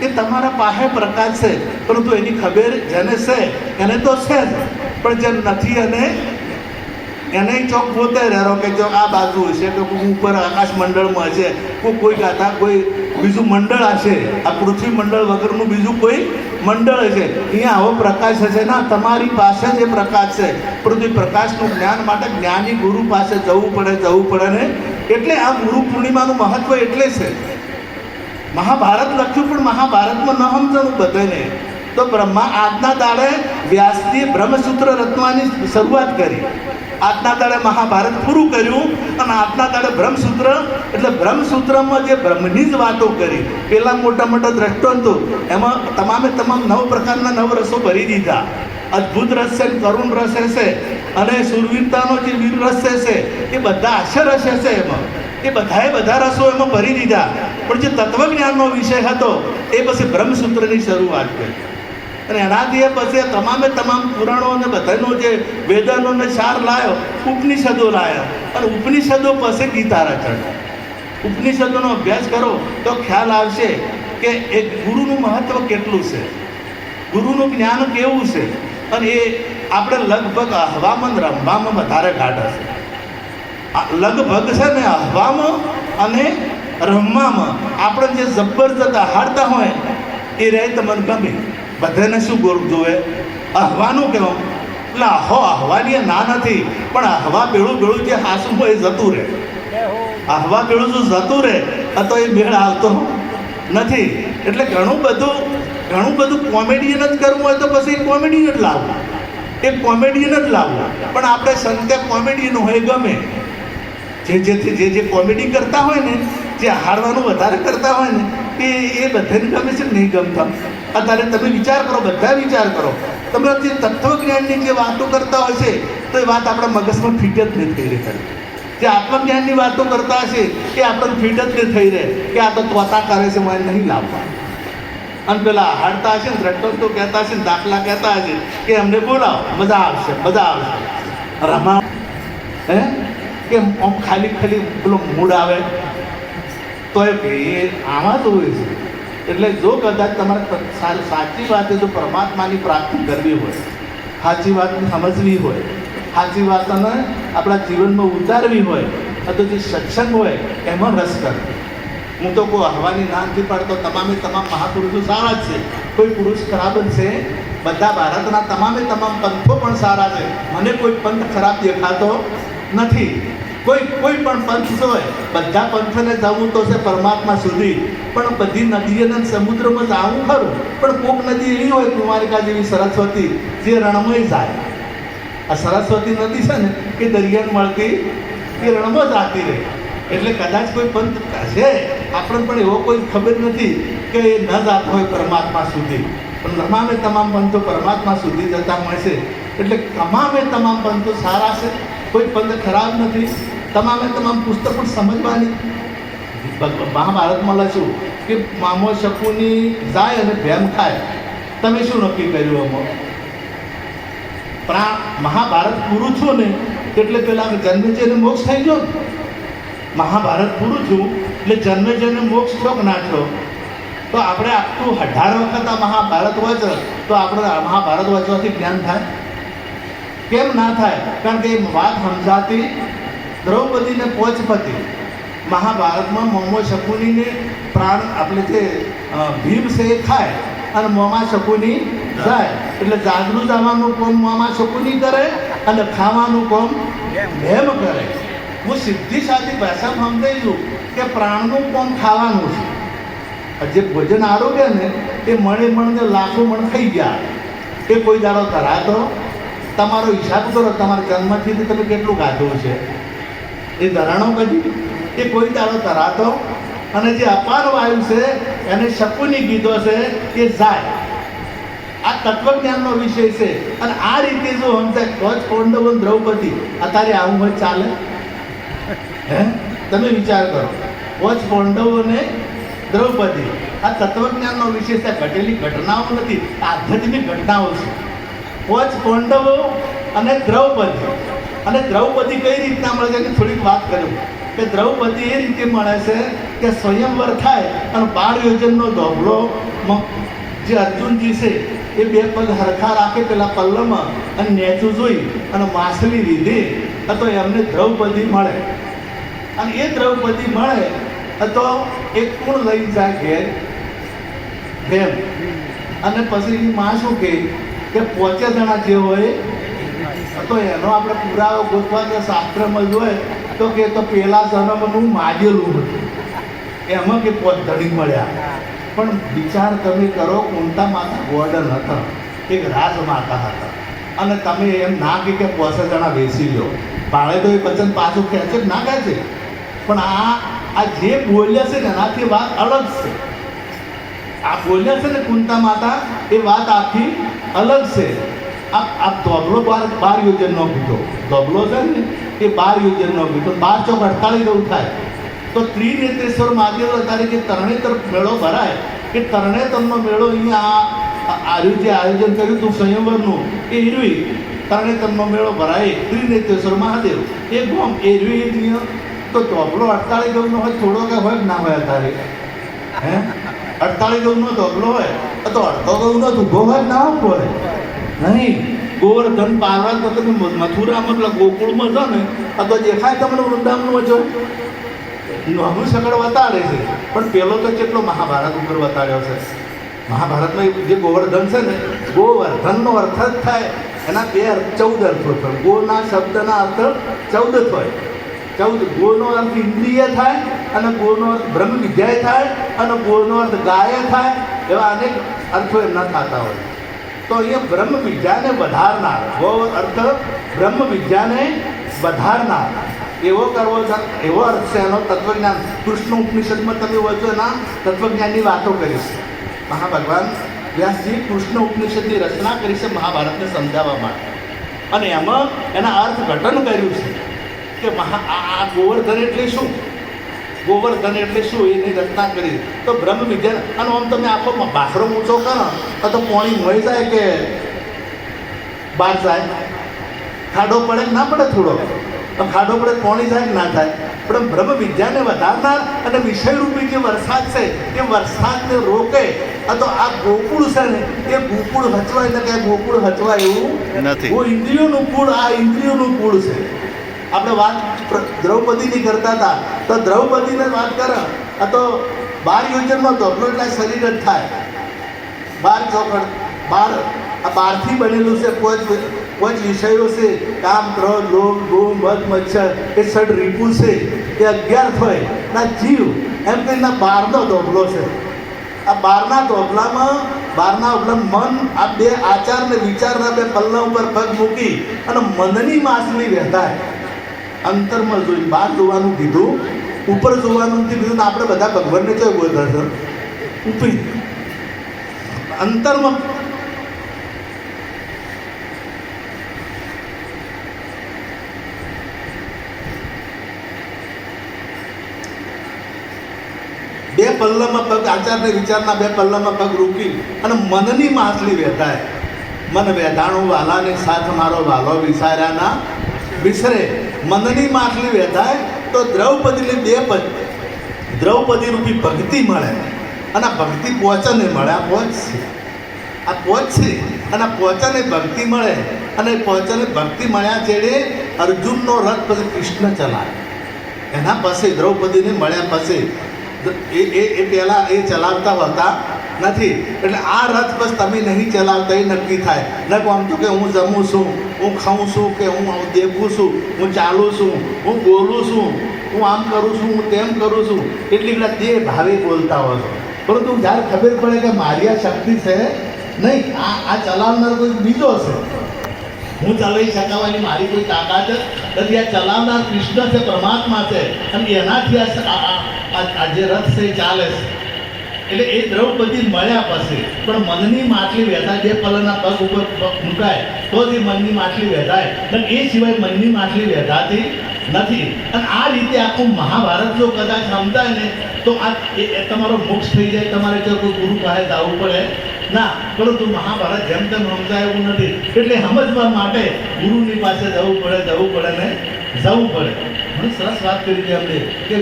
એ તમારા પાસે પ્રકાશ છે, પરંતુ એની ખબર જેને છે એને તો છે જ, પણ જેમ નથી એને ચોક પોતે રહેરો કે ચોક આ બાજુ હશે, કે ઉપર આકાશ મંડળમાં હશે, કોઈ ગાતા કોઈ બીજું મંડળ હશે, આ પૃથ્વી મંડળ વગરનું બીજું કોઈ મંડળ હશે, અહીંયા આવો પ્રકાશ હશે ના. તમારી પાસે જે પ્રકાશ છે, પરંતુ પ્રકાશનું જ્ઞાન માટે જ્ઞાની ગુરુ પાસે જવું પડે ને. એટલે આ ગુરુ પૂર્ણિમાનું મહત્વ એટલે છે. મહાભારત લખ્યું પણ મહાભારતમાં ન સમજણું બધાને. તો આજના દાડે વ્યાસજીએ બ્રહ્મસૂત્ર રચવાની શરૂઆત કરી. આજના દાડે મહાભારત પૂરું કર્યું અને આજના દાડે બ્રહ્મસૂત્ર, એટલે બ્રહ્મસૂત્રમાં જે બ્રહ્મની જ વાતો કરી. પેલા મોટા દ્રષ્ટાંતો એમાં તમામ 9 પ્રકારના 9 રસો ભરી દીધા. અદ્ભુત રસ છે, કરુણ રસ છે, અને સુરવીરતાનો જે વીર રસ છે એ બધા આશર રસ છે. એમાં એ બધા રસો એમાં ભરી દીધા. પણ જે તત્વજ્ઞાનનો વિષય હતો એ પછી બ્રહ્મસૂત્રની શરૂઆત કરી. અને એનાથી પછી તમામ પુરાણો અને બધાનો જે વેદનો ને સાર લાવ્યો, ઉપનિષદો લાવ્યા. અને ઉપનિષદો પછી ગીતા રચના. ઉપનિષદોનો અભ્યાસ કરો તો ખ્યાલ આવશે કે એ ગુરુનું મહત્વ કેટલું છે, ગુરુનું જ્ઞાન કેવું છે. અને એ આપણે લગભગ હવામાન રમવામાં વધારે ગાઢ હશે. લગભગ છે ને હવામાં અને રમવામાં આપણે જે જબરજસ્ત હારતા હોય એ રહે તમને ગમે. બધાને શું ગોળ જોવે? અહવાનું કહેવું. એટલે અહવાની ના નથી, પણ અહવા બેળું જે હાસું હોય એ જતું રહે. અહવા બેળું જો જતું રહે તો એ મેળ આવતો નથી. એટલે ઘણું બધું કોમેડિયન જ કરવું હોય તો પછી કોમેડિયન જ લાવવું, પણ આપણે સંતે કોમેડિયન હોય ગમે. જે કોમેડી કરતા હોય ને, જે હારવાનું વધારે કરતા હોય ને, એ બધાને ગમે છે નહીં ગમતા. અત્યારે તમે બધા વિચાર કરો, તમે જે તત્વજ્ઞાનની જે વાતો કરતા હોય છે તો એ વાત આપણા મગજમાં ફિટ જ નથી થઈ રહી. જે આત્મજ્ઞાનની વાતો કરતા હશે એ આપણને ફીટ જ નહીં થઈ રહે કે આ તો તોતા કરે છે મને નહીં લાવવા. અને પેલા હાડતા હશે ને દ્રષ્ટાંતો કહેતા હશે ને દાખલા કહેતા હશે કે અમને બોલાવો, મજા આવશે, મજા આવશે. રમા હે કે આમ ખાલી ખાલી પેલો મૂડ આવે તો એ આમાં જ હોય છે. એટલે જો કદાચ તમારે સાચી વાત જો પરમાત્માની પ્રાપ્તિ કરવી હોય, સાચી વાતને સમજવી હોય, સાચી વાતને આપણા જીવનમાં ઉતારવી હોય, તો જે સત્સંગ હોય એમાં રસ કરે. હું તો કોઈ હવાની ના નથી પાડતો, તમામે તમામ મહાપુરુષો સારા જ છે, કોઈ પુરુષ ખરાબ જ છે. બધા ભારતના તમામે તમામ પંથો પણ સારા છે, મને કોઈ પંથ ખરાબ દેખાતો નથી. કોઈ પણ પંથ હોય, બધા પંથને જવું તો છે પરમાત્મા સુધી, પણ બધી નદીઓના સમુદ્રમાં જવું ખરું, પણ કોક નદી એવી હોય કુમારિકા જેવી સરસ્વતી જે રણમય જાય. આ સરસ્વતી નદી છે ને એ દરિયાને મળતી એ રણમાં જતી રહે. એટલે કદાચ કોઈ પંથ હશે, આપણને પણ એવો કોઈ ખબર નથી કે એ ન જાત હોય પરમાત્મા સુધી, પણ તમામે તમામ પંથો પરમાત્મા સુધી જતા મળશે. એટલે તમામે તમામ પંથો સારા છે, કોઈ પંથ ખરાબ નથી. તમામે તમામ પુસ્તક પણ સમજવાની. મહાભારતમાં લખ્યું કે મામો શકુની જાય અને ભેમ ખાય. તમે શું નક્કી કર્યું આમાં? મહાભારત પૂરું થયું ને એટલે પેલા જન્મેજયને મોક્ષ થઈ ગયો. મહાભારત પૂરું થયું એટલે જન્મેજયને મોક્ષ થયો કે ના થયો? તો આપણે આખું 18 વખત આ મહાભારત વાંચો તો આપણે મહાભારત વાંચવાથી જ્ઞાન થાય? કેમ ના થાય? કારણ કે એ વાત સમજાતી દ્રૌપદીને પોચપતિ. મહાભારતમાં મોમો શકુનીને પ્રાણ આપણે જે ભીમ છે એ ખાય અને મોમા શકુની જાય. એટલે જાગૃત આવવાનું કોમ મોમા શકુની કરે અને ખાવાનું કોમ ભેમ કરે. હું સીધી સાદી ભાષામાં સમજાઈ છું કે પ્રાણનું કોમ ખાવાનું છે. જે ભોજન આરોગ્ય ને એ મણે લાખો મણ ખાઈ ગયા. એ કોઈ દાડો ધરાતો? તમારો હિસાબ કરો, તમારા જન્મથી તમે કેટલું ખાધું છે એ ધરાણો કદી? એ કોઈ દાડો ધરાતો? અને જે અપાર વાયુ છે એને શકુની કીધો છે એ જાય. આ તત્વજ્ઞાનનો વિષય છે. અને આ રીતે જો સમજાય કચ્છ પાંડવો દ્રૌપદી અત્યારે આવું હોય ચાલે? હે, તમે વિચાર કરો. કચ્છ પાંડવોને દ્રૌપદી આ તત્વજ્ઞાનનો વિષય છે. ઘટેલી ઘટનાઓ નથી, આધ્યાત્મિક ઘટનાઓ છે. કચ્છ પાંડવો અને દ્રૌપદી કઈ રીતના મળે છે એની થોડીક વાત કરું કે દ્રૌપદી એ રીતે મળે છે કે સ્વયંવર થાય અને 12 યોજનનો ધોબલો જે અર્જુનજી છે એ 2 પગ હરખા રાખે પેલા પલ્લમાં અને નેચું જોઈ અને માછલી લીધી તો એમને દ્રૌપદી મળે. અને એ દ્રૌપદી મળે તો એક કોણ લઈ જાય ઘેર? ભેમ. અને પછી એની માં શું કહે કે 5 જણા જે હોય તો એનો આપણે પુરાવો ગોતવા તો શાસ્ત્રમાં જોઈએ તો કે તો પહેલા જન્મનું માગેલું હતું એમાં કે 5 ધણી મળ્યા. પણ વિચાર તમે કરો, કુંતા માતા ગોર્ડન હતા, એક રાજમાતા હતા, અને તમે એમ ના કે 5 જણા બેસી લો. ભાડે તો એ વચન પાછું ખેંચે ના ખેંચે, પણ આ જે બોલ્યા છે ને એનાથી વાત અલગ છે. આ બોલ્યા છે ને કુંતા માતા એ વાત આખી અલગ છે. આ ધોબલો 12 યોજનનો કીધો. ધોબલો છે ને એ 12 યોજનનો કીધો. 12 ચોક 48 એવું થાય. તો ત્રિનેત્રેશ્વર મહાદેવ અત્યારે જે તરણેતર મેળો ભરાય એ તરણેતરનો મેળો અહીંયા જે આયોજન કર્યું હતું સ્વયંવરનું એ એરવી તરણેતરનો મેળો ભરાય ત્રિનેત્રેશ્વર મહાદેવ એ ગોમ એરવી. તો ધોબલો 48 ગૌનો હોય, થોડો કે હોય ના હોય? અત્યારે હે 48 ગૌનો ધોબલો હોય તો અડધો ગૌનો ઊભો હોય ના હોય? નહીં. ગોવર્ધન પાર્વત તો તમે મથુરામાં મતલબ ગોકુળમાં છો ને તો દેખાય તમને વૃંદાવનમાં છો નાનું સગડ વતાડે છે. પણ પેલો તો કેટલો મહાભારત ઉપર વતાડ્યો છે. મહાભારતમાં જે ગોવર્ધન છે ને ગોવર્ધનનો અર્થ જ થાય એના 2 અર્થ 14 અર્થો થાય. ગોના શબ્દના અર્થ 14 થાય. 14 ગોનો અર્થ ઇન્દ્રિય થાય અને ગોનો અર્થ બ્રહ્મ વિદ્યાય થાય અને ગોનો અર્થ ગાય થાય. એવા અનેક અર્થો એમના થતા હોય. તો અહીંયા બ્રહ્મ વિદ્યાને વધારનાર, ગો અર્થ બ્રહ્મ વિદ્યાને વધારનાર એવો કરવો છે. એવો અર્થ છે એનો તત્વજ્ઞાન. કૃષ્ણ ઉપનિષદમાં તમે વાંચો એના તત્વજ્ઞાનની વાતો કરીશ. મહાભગવાન વ્યાસજી કૃષ્ણ ઉપનિષદની રચના કરી છે મહાભારતને સમજાવવા માટે, અને એમાં એના અર્થઘટન કર્યું છે કે આ ગોવર્ધન એટલે શું, ગોવર્ધન એટલે શું એની રચના કરી. તો બ્રહ્મ વિજ્ઞાન અને આમ તમે આખો બાખરો ઊંચો કરો તો પાણી મોઈ જાય કે બહાર જાય, ખાડો પડે કે ના પડે, થોડો તો ખાડો પડે પાણી જાય કે ના થાય. પણ બ્રહ્મ વિદ્યાને વધારનાર અને વિષયરૂપી જે વરસાદ છે એ વરસાદને રોકે. તો આ ગોકુળ છે ને એ ગોકુળ હચવાય એટલે કે ગોકુળ હચવાય એવું નથી. ઇન્દ્રિયોનું કુળ, આ ઇન્દ્રિયોનું કુળ છે. આપણે વાત દ્રૌપદીની કરતા હતા તો દ્રૌપદીને વાત કરે તો 12 યોજનમાં ધોબલો એટલે શરીર જ થાય. 12 ચોકડ 12થી બનેલું છે. પાંચ વિષયો છે, કામ, ક્રોધ, લોભ, ગુમ, મદ, મચ્છર, એ ષડ રીપુ છે એ 11 હોય ના જીવ એમ કહીને 12નો ધોબલો છે. આ 12ના ધોબલામાં મન આ બે આચાર ને વિચારના બે પલ્લા ઉપર પગ મૂકી અને મનની માછલી વહેતાય. અંતરમાં જોઈ બહાર જોવાનું કીધું, ઉપર જોવાનું કીધું. આપણે બધા ભગવાનને જોઈ બોલતા છે ઉપરી અંતરમાં બે પલ્લામાં પગ, આચાર ને વિચારના બે પલ્લામાં પગ રોકી અને મનની માછલી વહેતાય. મન વેધાણું વાલાને સાથ મારો વાલો વિસાર્યાના વિસરે. મનની માછલી વહેતાય તો દ્રૌપદીને બે પદ, દ્રૌપદી રૂપી ભક્તિ મળે અને ભક્તિ પોચને મળે. આ પોચ છે અને પોચને ભક્તિ મળે અને પોચને ભક્તિ મળ્યા છેડે અર્જુનનો રથ પછી કૃષ્ણ ચલાવે. એના પાસે દ્રૌપદીને મળ્યા પછી એ પહેલાં એ ચલાવતા હોતા નથી. એટલે આ રથ બસ તમે નહીં ચલાવતા એ નક્કી થાય. ન આમ તો કે હું જમું છું, હું ખાઉં છું, કે હું દેખું છું, હું ચાલું છું, હું બોલું છું, હું આમ કરું છું, હું તેમ કરું છું, એટલી બધા તે ભાવે બોલતા હોય છો. પરંતુ જ્યારે ખબર પડે કે મારી આ શક્તિ છે નહીં, આ ચલાવનાર કોઈ બીજો છે, હું ચલાવી શકાવાની મારી કોઈ તાકાત નથી. આ ચલાવનાર કૃષ્ણ છે, પરમાત્મા છે અને એનાથી આ જે રથ છે ચાલે છે. એટલે એ દ્રૌપદી મળ્યા પછી પણ મનની માછલી વહેતાય. બે પલ્લાના પગ ઉપર મુકાય તો જ એ મનની માછલી વહેતાય, અને એ સિવાય મનની માછલી વહેતાતી નથી. અને આ રીતે આખું મહાભારત જો કદાચ સમજાય ને તો આ તમારો મોક્ષ થઈ જાય. તમારે જો કોઈ ગુરુ પાસે જવું પડે ના, પરંતુ મહાભારત જેમ તેમ સમજાય એવું નથી. એટલે સમજવા માટે ગુરુની પાસે જવું પડે ને જવું પડે. મને સરસ વાત કરી હતી અમને કે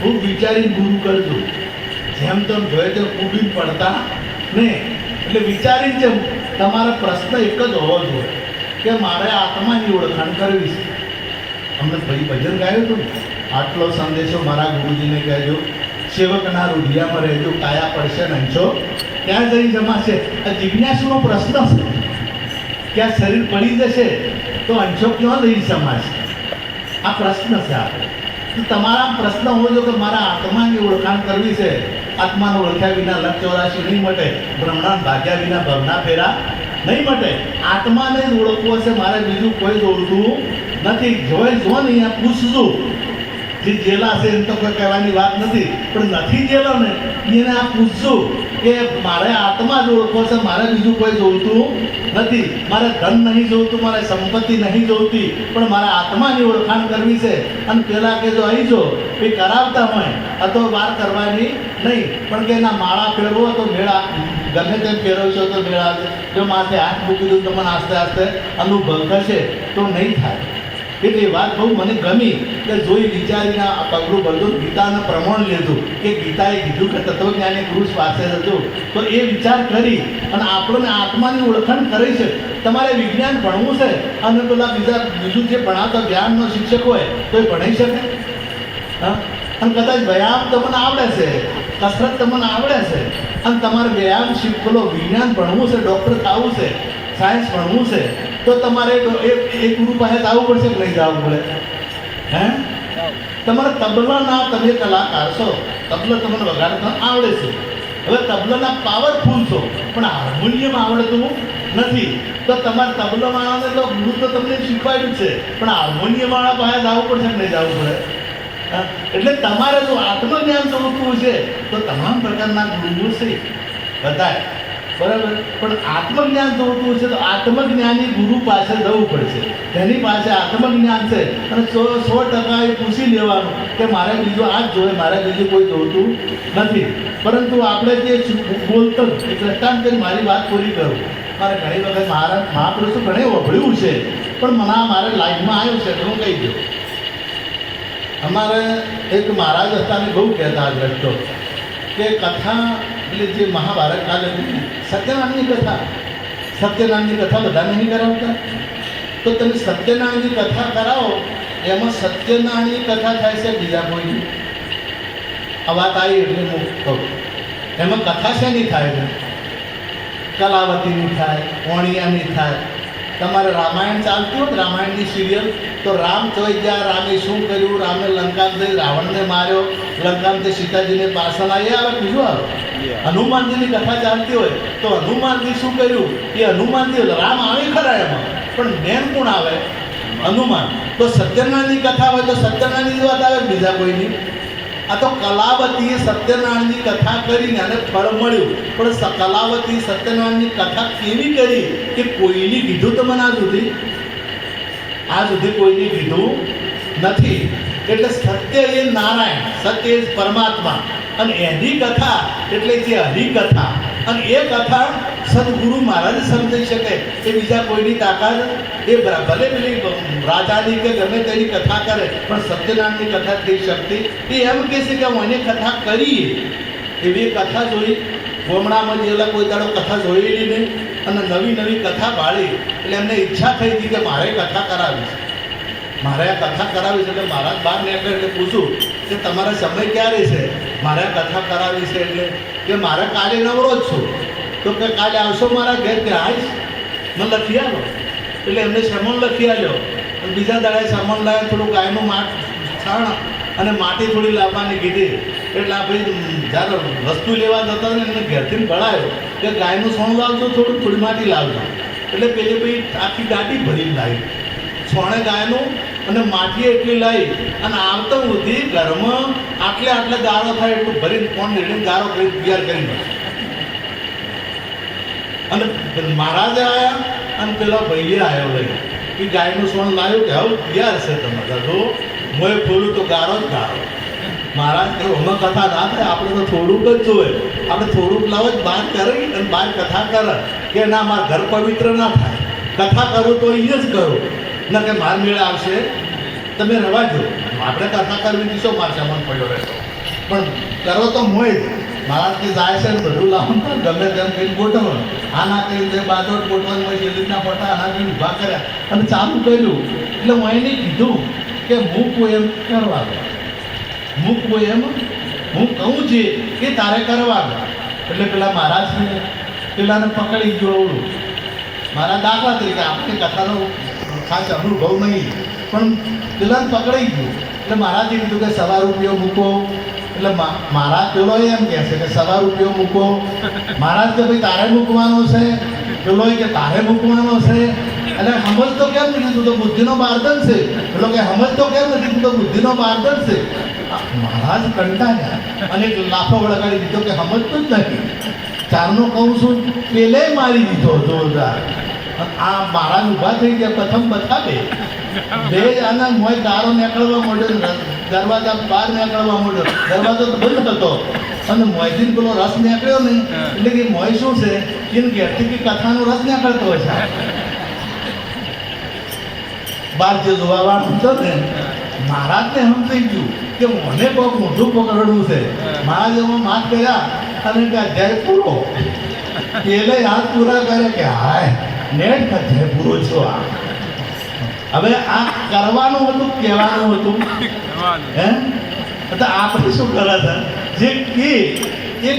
ખૂબ વિચારીને ગુરુ કરજો. જેમ તેમ જોઈએ તો કૂદીને પડતા નહીં. એટલે વિચારીને જેમ તમારો પ્રશ્ન એક જ હોવો જોઈએ કે મારે આત્માની ઓળખાણ કરવી છે. અમને ભાઈ ભજન ગાયું હતું, આટલો સંદેશો મારા ગુરુજીને કહેજો, સેવકના રૂઢિયામાં રહેજો, કાયા પડશે નંચો ત્યાં જઈ જમાશે. આ જિજ્ઞાસુનો પ્રશ્ન છે કે આ શરીર પડી જશે તો અંશો ક્યાં જઈ સમાશે? આ પ્રશ્ન છે. આપણે તમારા પ્રશ્ન હોવો જો કે મારા આત્માની ઓળખાણ કરવી છે. આત્માને ઓળખ્યા વિના લખ 84 નહીં મટે, બ્રહ્માંડ ભાગ્યા વિના ભવના ફેરા નહીં મટે. આત્માને જ ઓળખવો છે, મારે બીજું કોઈ ઓળખવું નથી. જોઈ જો ને અહીંયા પૂછજો, જે જેલા છે એમ તો કોઈ કહેવાની વાત નથી, પણ નથી જેલો ને એને આ પૂછજો કે મારે આત્મા જ ઓળખવો છે, મારે બીજું કોઈ જોઈતું નથી. મારે ધન નહીં જોઈતું, મારે સંપત્તિ નહીં જોઈતી, પણ મારે આત્માની ઓળખાણ કરવી છે. અને પેલા કે જો અહીં જો એ કરાવતા હોય તો વાર કરવાની નહીં, પણ કે એના માળા ફેરવો તો મેળા ગમે તેમ ફેરવશો તો મેળા. જો માથે હાથ મૂકી દઉં તો મને આસ્તે આસ્તે અનુભવ થશે તો નહીં થાય. એટલે એ વાત બહુ મને ગમી કે જોઈ વિચારીને આ પગલું બધું ગીતાનું પ્રમાણ લીધું કે ગીતાએ કીધું કે તત્વજ્ઞાની પુરુષ પાસે હતું. તો એ વિચાર કરી અને આપણને આત્માની ઓળખાણ કરી છે. તમારે વિજ્ઞાન ભણવું છે અને પેલા બીજું જે ભણાવતા જ્ઞાનનો શિક્ષક હોય તો એ ભણાઈ શકે. હા, અને કદાચ વ્યાયામ તમને આવડે છે, કસરત તમને આવડે છે અને તમારે વ્યાયામ પેલો વિજ્ઞાન ભણવું છે, ડૉક્ટર થવું છે, સાયન્સ ભણવું છે, તો તમારે એક ગુરુ પાસે જવું પડશે કે નહીં જવું પડે? હે, તમારે તબલાના તમે કલાકાર છો, તબલો તમને વગાડતા આવડે છે. હવે તબલાના પાવરફુલ છો પણ હાર્મોનિયમ આવડતું નથી, તો તમારે તબલાવાળાને તો ગુરુ તો તમને શીખવાડ્યું છે, પણ હાર્મોનિયમવાળા પાસે જવું પડશે કે નહીં જવું પડે? એટલે તમારે જો આત્મજ્ઞાન જોતું છે તો તમામ પ્રકારના ગુરુઓ છે બધાય. બરાબર. પણ આત્મજ્ઞાન જોતું છે તો આત્મજ્ઞાની ગુરુ પાસે જવું પડશે. તેની પાસે આત્મજ્ઞાન છે અને 100% એ પૂછી લેવાનું કે મારે બીજું આ જ જોઈએ, મારે બીજું કોઈ જોતું નથી. પરંતુ આપણે જે બોલતો એ દ્રષ્ટાંત કરી મારી વાત પૂરી કરું. મારે ઘણી વખત મારા મહાપુરુષો ઘણે વભળ્યું છે, પણ મારે લાઈફમાં આવ્યું છે તો હું કહી દઉં. અમારે એક મહારાજ હતા ને બહુ કહેતા આ દ્રષ્ટો કે કથા એટલે જે મહાભારત કાલે સત્યનારાયણની કથા બધા નહીં કરાવતા. તો તમે સત્યનારાયણની કથા કરાવો, એમાં સત્યનારાયણની કથા થાય છે, બીજા કોઈ આ વાત આવી એટલે હું કહું. એમાં કથા શેની થાય છે? કલાવતીની થાય, ઓણિયાની થાય. તમારે રામાયણ ચાલતું હોય ને, રામાયણની સિરિયલ, તો રામ જોઈ ગયા, રામે શું કર્યું, રામે લંકામાં જઈ રાવણને માર્યો, લંકામાં સીતાજીને પાછળ આવી આવે, બીજું આવે. હનુમાનજીની કથા ચાલતી હોય તો હનુમાનજી શું કર્યું એ હનુમાનજી, રામ આવે ખરા એમાં, પણ મેન કોણ આવે? હનુમાન. તો સત્યનારાયણની કથા હોય તો સત્યનારાયણની વાત આવે, બીજા કોઈની. આ તો કલાવતીએ સત્યનારાયણની કથા કરીને અને ફળ મળ્યું, પણ કલાવતી સત્યનારાયણની કથા કેવી કરી કે કોઈની કીધું તો મને આ સુધી કોઈને કીધું નથી. એટલે સત્ય એ નારાયણ, સત્ય એ પરમાત્મા, અને એની કથા એટલે જે હરિકથા, અને એ કથા સદગુરુ મહારાજ સમજી શકે એ બીજા કોઈની તાકાત એ ભલે પેલી રાજાની કે ગમે તેની કથા કરે, પણ સત્યનારાયણની કથા થઈ શકતી. એ એમ કહે છે કે હું એની કથા કરીએ એવી કથા જોઈ. ગોમડામાં જેલા કોઈ દાડો કથા જોયેલી નહીં અને નવી નવી કથા ભાળી, એટલે એમને ઈચ્છા થઈ હતી કે મારે કથા કરાવી છે, મારે આ કથા કરાવી છે. એટલે મહારાજ બહાર નીકળે એટલે પૂછું કે તમારા સમય ક્યારે છે? મારે કથા કરાવી છે. એટલે કે મારે કાલે નવરો જ છું. તો કે કાલે આવશો મારા ઘેર? કે આવીશ, મને લખી આવો. એટલે એમને સમણ લખી આવ્યો. બીજા દાડે સમણ લાવ્યા, થોડું ગાયનું છાણ અને માટી થોડી લાવવાની કીધી. એટલે આ ભાઈ જ્યારે વસ્તુ લેવા જતા ને એને ઘેરથી ભળાયો કે ગાયનું સોણ લાવજો, થોડી માટી લાવજો. એટલે પેલી ભાઈ આખી ગાડી ભરીને લાવી, સોણે ગાયનું અને માટી એટલી લઈ અને આવતો સુધી ઘરમાં આટલે ગારો થાય એટલું ભરીને કોણ રેડીને ગારો કરી તૈયાર કરી નાખ્યો. અને મહારાજે આવ્યા અને પેલા ભાઈએ આવ્યો લઈ કે ગાયનું સોણ લાવ્યું કે હવે તૈયાર છે તમારે. તો મોએ ખોલું તો ગારો જ ગારો. મહારાજ કહ્યું હમણાં કથા ના થાય, આપણે તો થોડુંક જ જોઈએ, આપણે થોડુંક લાવો જ બહાર કરી અને બહાર કથા કરે કે ના મારા ઘર પવિત્ર ના થાય, કથા કરું તો અહીંયા જ કરું, ના કે માર મેળ આવશે, તમે રવા દો. આપણે કથા કરવી દીશો, મારે સામાન પડ્યો રહેતો, પણ કરો તો મોય જ. મહારાજ કે જાય છે ને બધું લાવો, ગમે તેમ કંઈ ગોઠવણ, આ ના કરી બાજોટ ગોઠવણ હોય, શેરીના ફોટા આના કંઈ ઊભા કર્યા અને ચાલુ કર્યું. એટલે હું એને કીધું કે મૂકવું એમ કરવા દો, મૂકવું એમ હું કહું છે કે તારે કરવા દો. એટલે પેલા મહારાજને પેલાને પકડી ગયો અવળું. મારા દાખલા તરીકે આપણે કથાનો ખાસ અનુભવ નહીં, પણ પેલાને પકડાઈ ગયું. એટલે મહારાજે કીધું કે 1.25 રૂપિયો મૂકો. એટલે મહારાજ પેલો એમ કહે છે કે 1.25 રૂપિયો મૂકો. મહારાજ કે ભાઈ તારે મૂકવાનો છે, પેલો કે તારે મૂકવાનો છે. એટલે સમજતો કેમ નથી, તું તો બુદ્ધિનો બારદન છે. પેલો કે સમજતો કેમ નથી, તું તો બુદ્ધિનો બારદન છે. મહારાજ કંટાળ્યા અને એક લાફો વળગાડી દીધો કે સમજતું જ નથી. ચારનો કહું છું પેલે મારી દીધો જોરદાર. આ મહારાજ ઊભા થઈ ગયા, પ્રથમ બતાવે બે આના મોય ગારો નીકળવા માંડ્યો, દરવાજા બહાર નીકળવા માંડ્યો, દરવાજો તો બંધ હતો અને મોયથી પેલો રસ નીકળ્યો ને, એટલે કે મોય શું છે કે ઘેરથી કે કથાનો રસ નીકળતો હોય છે. બહાર જે જોવાવાળું હતો ને મહારાજને સમજાઈ ગયું કે મને બહુ મોઢું પકડવું છે. મહારાજ એમાં માત કર્યા અને કે જય પૂરો. પેલે હાથ પૂરા કરે કે હાય નેટ જય પૂરો છો. હવે આ કરવાનું હતું, કહેવાનું હતું, હે તો આપણે શું કરે છે જે કે એ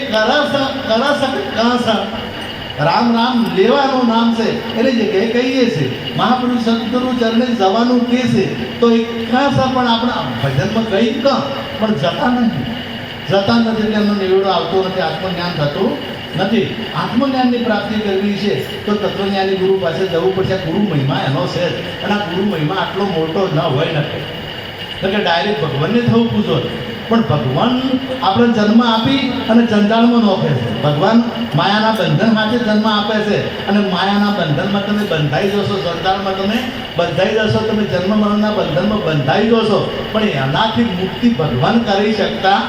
રામ રામ લેવાનું નામ છે એની જગ્યાએ કહીએ છીએ. મહાપુરુષ સદગુરુ ચરણે જવાનું કહે છે તો એ ખાસા પણ આપણા ભજનમાં કહી પણ જતા નથી એટલે એમનો નિવેડો આવતો નથી, આત્મજ્ઞાન થતું નથી. આત્મજ્ઞાનની પ્રાપ્તિ કરવી છે તો તત્વજ્ઞાની ગુરુ પાસે જવું પડશે. ગુરુ મહિમા એનો છે જ, અને આ ગુરુ મહિમા આટલો મોટો ન હોય નથી કે ડાયરેક્ટ ભગવાનને થવું પૂછો. પણ ભગવાન આપણે જન્મ આપી અને જંજાળમાં નોખે છે. ભગવાન માયાના બંધન સાથે જન્મ આપે છે અને માયાના બંધનમાં તમે બંધાઈ જશો, જંજાળમાં તમે બંધાઈ જશો, તમે જન્મ મરણના બંધનમાં બંધાઈ જશો. પણ એનાથી મુક્તિ ભગવાન કરી શકતા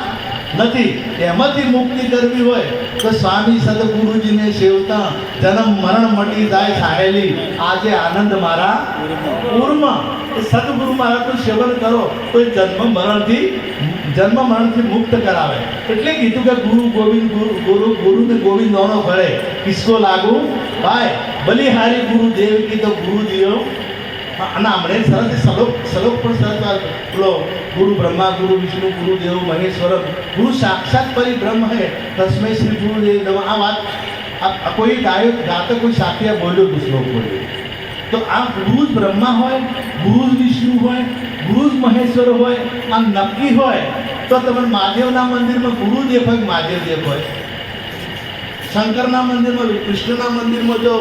નથી. એમાંથી મુક્તિ કરવી હોય તો સ્વામી સદગુરુજીને સેવતા જન્મ મરણ મટી જાય છાયેલી, આજે આનંદ મારા પૂરમાં. એ સદગુરુ મહારાજનું સેવન કરો તો એ જન્મ મરણથી મુક્ત કરાવે. એટલે કીધું કે ગુરુ ગોવિંદ ગુરુ ને ગોવિંદ દોનો ફરે, કિસકો લાગુ ભાઈ બલિહારી ગુરુ દેવ કી તો ગુરુ દિયો. અને હમણાં સરસ શ્લોક પણ સરસ પેલો ગુરુ બ્રહ્મા ગુરુ વિષ્ણુ ગુરુ દેવ મહેશ્વરમ ગુરુ સાક્ષાત પરિબ્રહ્મ હે તસ્મૈ શ્રી ગુરુદેવ નમઃ. આ વાત કોઈ ગાતે કોઈ સાથીએ બોલ્યો તો શ્લોક બોલ્યો. તો આ ગુરુ જ બ્રહ્મા હોય, ગુરુ જ વિષ્ણુ હોય, ગુરુ જ મહેશ્વર હોય, આમ નક્કી હોય તો તમે મહાદેવના મંદિરમાં ગુરુ દેખાય, મહાદેવ દેખાય. શંકરના મંદિરમાં, કૃષ્ણના મંદિરમાં જો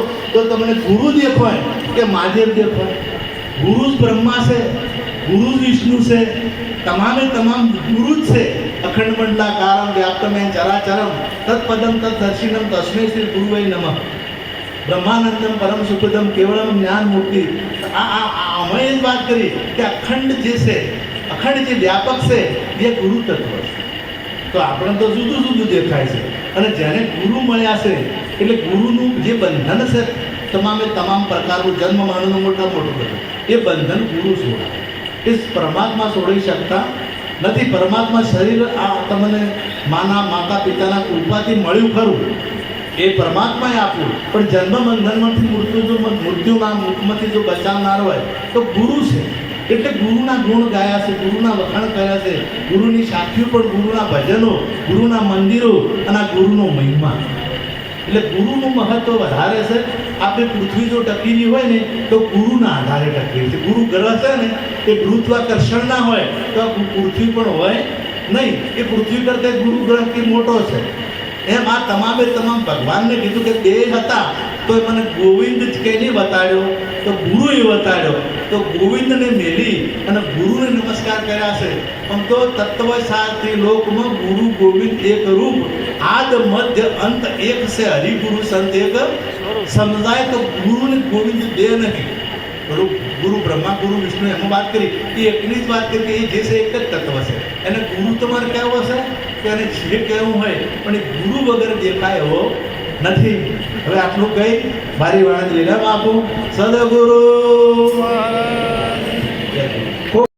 તમને ગુરુ દેખાય કે મહાદેવ દેખાય. ગુરુ જ બ્રહ્મા છે, ગુરુ જ વિષ્ણુ છે, તમામે તમામ ગુરુ જ છે. અખંડ મંડલાકારમ વ્યાપ્તમેન ચરાચરમ તત્પદમ તત્દર્શિનમ તસ્મૈ શ્રી ગુરુવૈ નમઃ. બ્રહ્માનંદમ પરમ સુખદમ કેવળમ જ્ઞાન મુક્તિ. અમે જ વાત કરી કે અખંડ જે છે, અખંડ જે વ્યાપક છે એ ગુરુ તત્વ છે. તો આપણે તો જુદું જુદું દેખાય છે. અને જેને ગુરુ મળ્યા છે એટલે ગુરુનું જે બંધન છે તમામે તમામ પ્રકારનું જન્મ મરણનું મોટું બધું એ બંધન ગુરુ છોડાવે. એ પરમાત્મા છોડી શકતા નથી. પરમાત્મા શરીર આ તમને માતા પિતાના કૃપાથી મળ્યું ખરું, એ પરમાત્માએ આપ્યું. પણ જન્મ બંધનમાંથી મૃત્યુના મુખમાંથી જો બચાવનાર હોય તો ગુરુ છે. એટલે ગુરુના ગુણ ગાયા છે, ગુરુના વખાણ કર્યા છે, ગુરુની સાખીઓ પણ ગુરુના ભજનો, ગુરુના મંદિરો અને આ ગુરુનો મહિમા. એટલે ગુરુનું મહત્વ વધારે છે. આપણે પૃથ્વી જો ટકેલી હોય ને તો ગુરુના આધારે ટકેલી છે. ગુરુ ગ્રહ છે ને એ ગુરુત્વાકર્ષણ ના હોય તો પૃથ્વી પણ હોય નહીં. એ પૃથ્વી કરતાં ગુરુ ગ્રહ કે મોટો છે. એમ આ તમામે તમામ ભગવાનને કીધું કે બે હતા તો મને ગોવિંદ જ કેને બતાડ્યો તો ગુરુએ બતાડ્યો. તો ગોવિંદને મેલી અને ગુરુને નમસ્કાર કર્યા છે. આમ તો તત્વશાસ્ત્રી લોકમાં ગુરુ ગોવિંદ એક રૂપ, આદ મધ્ય અંત એક છે, હરિગુરુ સંત એક સમજાય. તો ગુરુ ને ગોવિંદ બે નહીં. ગુરુ બ્રહ્મા ગુરુ વિષ્ણુ એમાં વાત કરી એ એકની જ વાત કરી કે એ જે છે એક જ તત્વ છે. એને ગુરુ તમારે કહેવો છે કે એને જે કહેવું હોય પણ એ ગુરુ વગર દેખાય એવો નથી. હવે આટલું કહી મારી વાણી વિરામ આપું. સદગુરુ